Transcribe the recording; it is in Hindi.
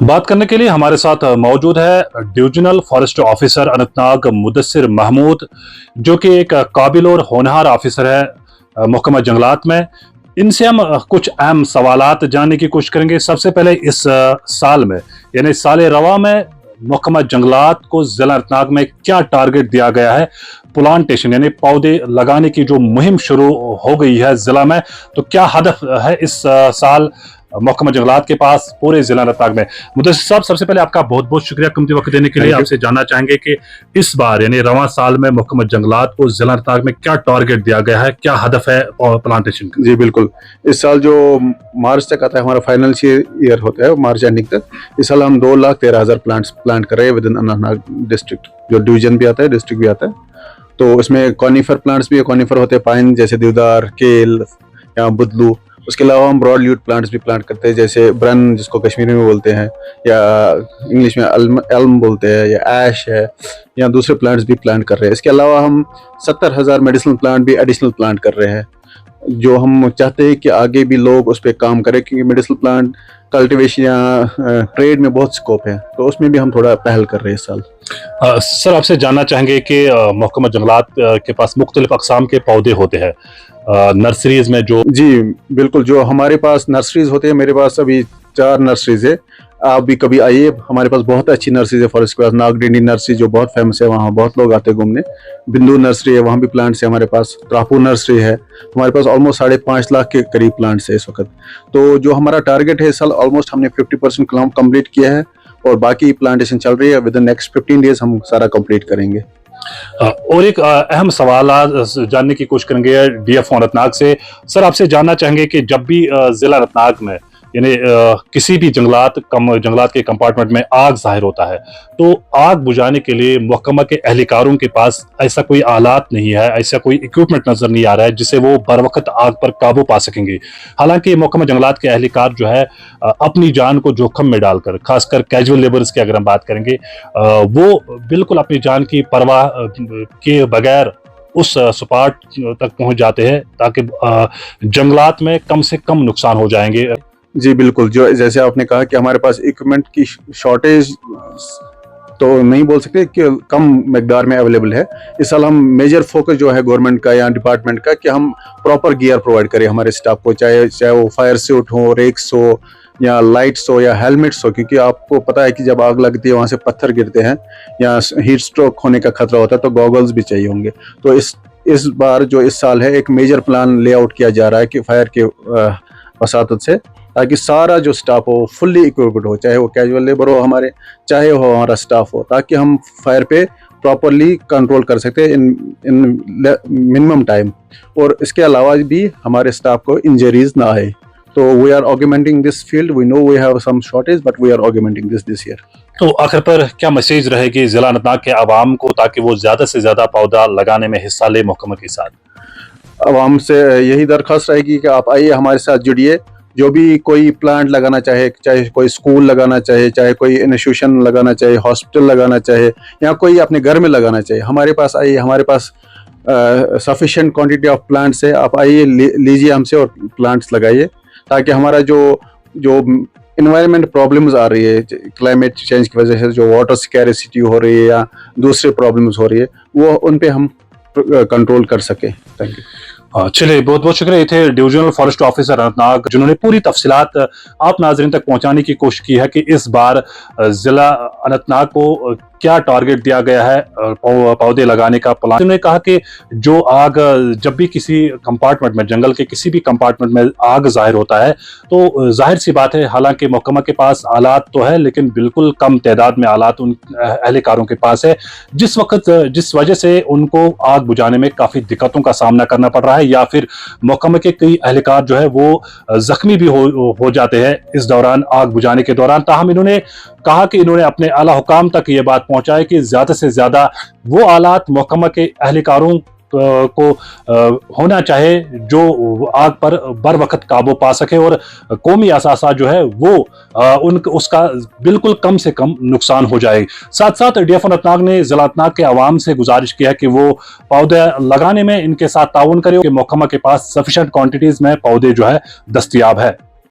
बात करने के लिए हमारे साथ मौजूद है divisional forest officer Anantnag Mudassir Mahmood, जो कि एक काबिल और होनहार ऑफिसर है महकमा जंगलात में। इनसे हम कुछ अहम सवालात जानने की कोशिश करेंगे। सबसे पहले इस साल में यानी साल रवा में महकमा जंगलात को जिला अनंतनाग में क्या टारगेट दिया गया है? प्लांटेशन यानी पौधे लगाने की जो मुहिम शुरू हो गई है जिला में, तो क्या हदफ है इस साल महकमा जंगलात के पास पूरे जिला अनंतनाग में? मुदस्सिर साहब, सबसे पहले आपका बहुत बहुत शुक्रिया कीमती वक्त देने के लिए। आपसे जानना चाहेंगे कि इस बार यानी रवां साल में महकमा जंगलात को जिला अनंतनाग में क्या टारगेट दिया गया है, क्या हदफ है प्लांटेशन का? जी बिल्कुल। इस साल जो मार्च तक आता है, हमारा फाइनेंशियल ईयर होता है मार्च एंडिंग तक, इस साल हम 2,13,000 प्लांट्स प्लांट कर रहे हैं विद इन अनंतनाग डिस्ट्रिक्ट। जो डिवीजन भी आता है, डिस्ट्रिक्ट भी आता है। तो इसमें कॉनिफर प्लांट्स भी है, कॉनिफर होते हैं पाइन जैसे देवदार, केल या बुदलू। उसके अलावा हम ब्रॉड लीव्ड प्लांट्स भी प्लांट करते हैं, जैसे ब्रन जिसको कश्मीरी में बोलते हैं, या इंग्लिश में एल्म बोलते हैं, या ऐश है, या दूसरे प्लांट्स भी प्लांट कर रहे हैं। इसके अलावा हम 70,000 मेडिसिनल प्लांट भी एडिशनल प्लांट कर रहे हैं, जो हम चाहते हैं कि आगे भी लोग उस पर काम करें, क्योंकि मेडिसिनल प्लांट कल्टीवेशन या ट्रेड में बहुत स्कोप है, तो उसमें भी हम थोड़ा पहल कर रहे हैं इस साल। सर, आपसे जानना चाहेंगे कि महकमा जंगलात के पास मुख्तलिफ अक़साम के पौधे होते हैं नर्सरीज में जो? जी बिल्कुल, जो हमारे पास नर्सरीज होते हैं, मेरे पास अभी 4 नर्सरीज है। आप भी कभी आइए, हमारे पास बहुत अच्छी नर्सरीज है फॉरेस्ट के पास। नागडिंडी नर्सरी जो बहुत फेमस है, वहाँ बहुत लोग आते हैं घूमने। बिंदु नर्सरी है, वहाँ भी प्लांट्स है हमारे पास। त्रापू नर्सरी है, हमारे पास ऑलमोस्ट 5.5 लाख के करीब प्लांट्स है इस वक्त। तो जो हमारा टारगेट है इस साल, ऑलमोस्ट हमने 50% कंप्लीट किया है, और बाकी प्लांटेशन चल रही है। विद इन नेक्स्ट 15 डेज हम सारा कंप्लीट करेंगे। और एक अहम सवाल जानने की कोशिश करेंगे डीएफओ अनंतनाग से। सर, आपसे जानना चाहेंगे कि जब भी जिला अनंतनाग में यानी किसी भी जंगलात के कंपार्टमेंट में आग जाहिर होता है, तो आग बुझाने के लिए महकमा के एहलकारों के पास ऐसा कोई आलात नहीं है, ऐसा कोई इक्विपमेंट नजर नहीं आ रहा है जिससे वो बर वक्त आग पर काबू पा सकेंगे। हालांकि महकमा जंगलात के एहलकार जो है अपनी जान को जोखिम में डालकर, खासकर कैजुअल लेबर्स की अगर हम बात करेंगे, वो बिल्कुल अपनी जान की परवाह के बगैर उस स्पॉट तक पहुंच जाते हैं ताकि जंगलात में कम से कम नुकसान हो जाएंगे। जी बिल्कुल, जो जैसे आपने कहा कि हमारे पास इक्विपमेंट की शॉर्टेज तो नहीं बोल सकते कि कम मकदार में अवेलेबल है। इस साल हम मेजर फोकस जो है गवर्नमेंट का या डिपार्टमेंट का, कि हम प्रॉपर गियर प्रोवाइड करें हमारे स्टाफ को, चाहे वो फायर सूट हो, रेक्स हो, या लाइट्स हो, या हेलमेट्स हो। क्योंकि आपको पता है कि जब आग लगती है, वहाँ से पत्थर गिरते हैं या हीट स्ट्रोक होने का खतरा होता है, तो गॉगल्स भी चाहिए होंगे। तो इस बार जो इस साल है, एक मेजर प्लान लेआउट किया जा रहा है कि फायर के वसातत से, ताकि सारा जो स्टाफ हो फुल्ली इक्विप्ड हो, चाहे वो कैजुअल लेबर हो हमारे, चाहे वो हमारा स्टाफ हो, ताकि हम फायर पे प्रॉपरली कंट्रोल कर सकते हैं इन मिनिमम टाइम। और इसके अलावा भी हमारे स्टाफ को इंजरीज ना आए। तो we are augmenting this field. We know we have some shortage, but we are augmenting this year. तो आखिर पर क्या मैसेज रहेगी जिला अनंतनाग के आवाम को, ताकि वो ज्यादा से ज्यादा पौधा लगाने में हिस्सा ले महकमा के साथ? आवाम से यही दरख्वास्त रहेगी कि आप आइए, हमारे साथ जुड़िए। जो भी कोई प्लांट लगाना चाहे, चाहे कोई स्कूल लगाना चाहे, चाहे कोई इंस्टीट्यूशन लगाना चाहे, हॉस्पिटल लगाना चाहे, या कोई अपने घर में लगाना चाहे, हमारे पास आइए। हमारे पास सफिशिएंट क्वांटिटी ऑफ प्लांट्स है। आप आइए, लीजिए हमसे और प्लांट्स लगाइए, ताकि हमारा जो इन्वायरमेंट प्रॉब्लम्स आ रही है क्लाइमेट चेंज की वजह से, जो वाटर स्कैरिसिटी हो रही है या दूसरे प्रॉब्लम्स हो रही है, वो उन पे हम कंट्रोल कर सके। Thank you. चलिए, बहुत बहुत शुक्रिया। ये थे डिविजनल फॉरेस्ट ऑफिसर अनंतनाग, जिन्होंने पूरी तफसीलात आप नाजरीन तक पहुंचाने की कोशिश की है कि इस बार जिला अनंतनाग को क्या टारगेट दिया गया है पौधे लगाने का प्लान। उन्होंने कहा कि जो आग जब भी किसी कंपार्टमेंट में, जंगल के किसी भी कंपार्टमेंट में आग जाहिर होता है, तो जाहिर सी बात है, हालांकि महकमा के पास आलात तो है, लेकिन बिल्कुल कम तादाद में आलात उन एहलकारों के पास है, जिस वजह से उनको आग बुझाने में काफी दिक्कतों का सामना करना पड़ रहा है, या फिर महकमा के कई एहलकार जो है वो जख्मी भी हो जाते हैं इस दौरान, आग बुझाने के दौरान। ताहम इन्होंने कहा कि इन्होंने अपने आला हुकाम तक ये बात पहुंचाए कि ज्यादा से ज्यादा वो आलात महकमा के एहलकारों को होना चाहे जो आग पर बर वक्त काबू पा सके, और कौमी असासा जो है वो उसका बिल्कुल कम से कम नुकसान हो जाए। साथ साथ डीएफओ अनंतनाग ने जिला अनंतनाग के आवाम से गुजारिश किया कि वो पौधे लगाने में इनके साथ ताउन करे, कि महकमा के पास सफिशिएंट क्वांटिटीज में पौधे जो है दस्तयाब है।